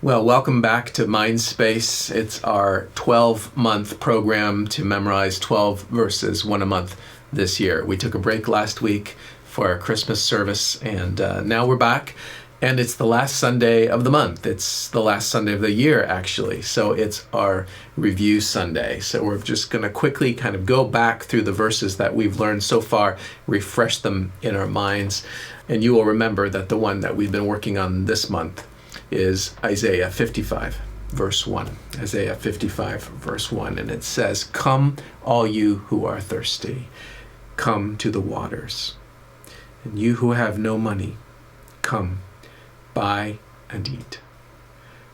Well, welcome back to Mindspace. It's our 12-month program to memorize 12 verses, one a month this year. We took a break last week for our Christmas service, and now we're back. And it's the last Sunday of the month. It's the last Sunday of the year, actually. So it's our review Sunday. So we're just going to quickly kind of go back through the verses that we've learned so far, refresh them in our minds. And you will remember that the one that we've been working on this month is Isaiah 55, verse 1. Isaiah 55, verse 1. And it says, "Come, all you who are thirsty, come to the waters. And you who have no money, come, buy and eat.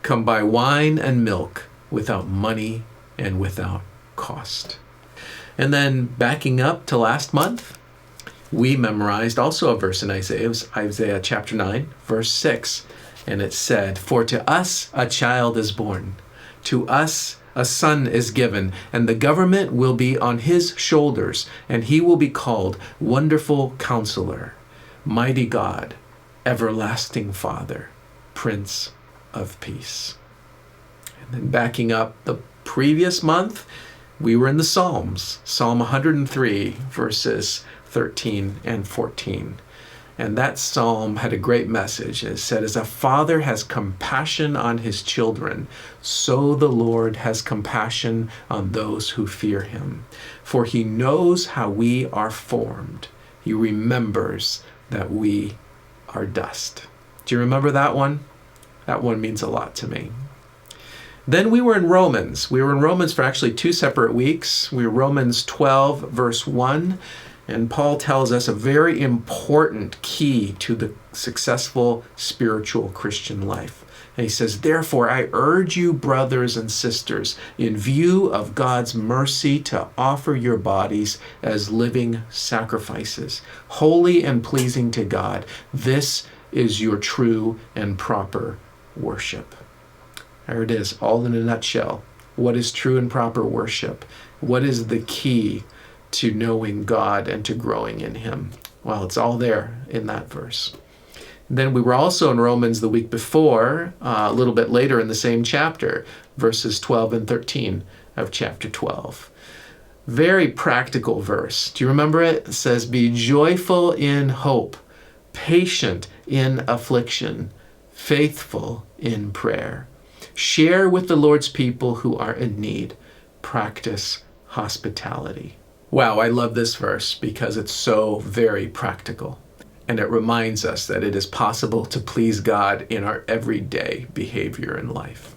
Come buy wine and milk without money and without cost." And then backing up to last month, we memorized also a verse in Isaiah. It was Isaiah chapter 9, verse 6. And it said, "For to us a child is born, to us a son is given, and the government will be on his shoulders, and he will be called Wonderful Counselor, Mighty God, Everlasting Father, Prince of Peace." And then backing up the previous month, we were in the Psalms, Psalm 103, verses 13 and 14. And that psalm had a great message. It said, "As a father has compassion on his children, so the Lord has compassion on those who fear him. For he knows how we are formed. He remembers that we are dust." Do you remember that one? That one means a lot to me. Then we were in Romans. We were in Romans for actually 2 separate weeks. We were Romans 12, verse 1. And Paul tells us a very important key to the successful spiritual Christian life. And he says, "Therefore, I urge you, brothers and sisters, in view of God's mercy, to offer your bodies as living sacrifices, holy and pleasing to God. This is your true and proper worship." There it is, all in a nutshell. What is true and proper worship? What is the key to knowing God and to growing in him? Well, it's all there in that verse. Then we were also in Romans the week before, a little bit later in the same chapter, verses 12 and 13 of chapter 12. Very practical verse. Do you remember it? It says, "Be joyful in hope, patient in affliction, faithful in prayer. Share with the Lord's people who are in need. Practice hospitality." Wow, I love this verse because it's so very practical. And it reminds us that it is possible to please God in our everyday behavior in life.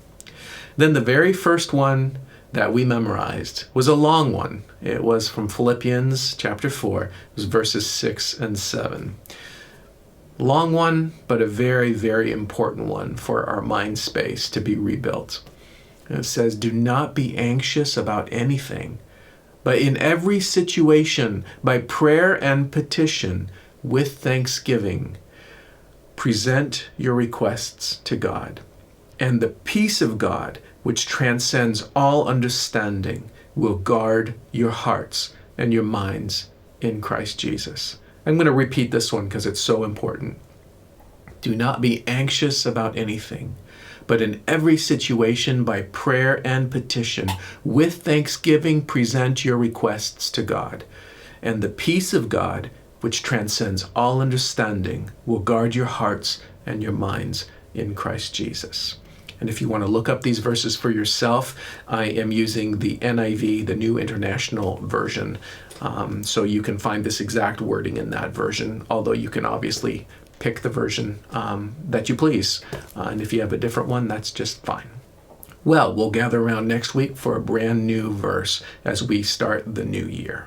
Then the very first one that we memorized was a long one. It was from Philippians chapter 4. It was verses 6 and 7. Long one, but a very, very important one for our mind space to be rebuilt. And it says, "Do not be anxious about anything, but in every situation, by prayer and petition, with thanksgiving, present your requests to God. And the peace of God, which transcends all understanding, will guard your hearts and your minds in Christ Jesus." I'm going to repeat this one because it's so important. "Do not be anxious about anything, but in every situation, by prayer and petition, with thanksgiving, present your requests to God. And the peace of God, which transcends all understanding, will guard your hearts and your minds in Christ Jesus." And if you want to look up these verses for yourself, I am using the NIV, the New International Version. So you can find this exact wording in that version, although you can obviously pick the version that you please. And if you have a different one, that's just fine. Well, we'll gather around next week for a brand new verse as we start the new year.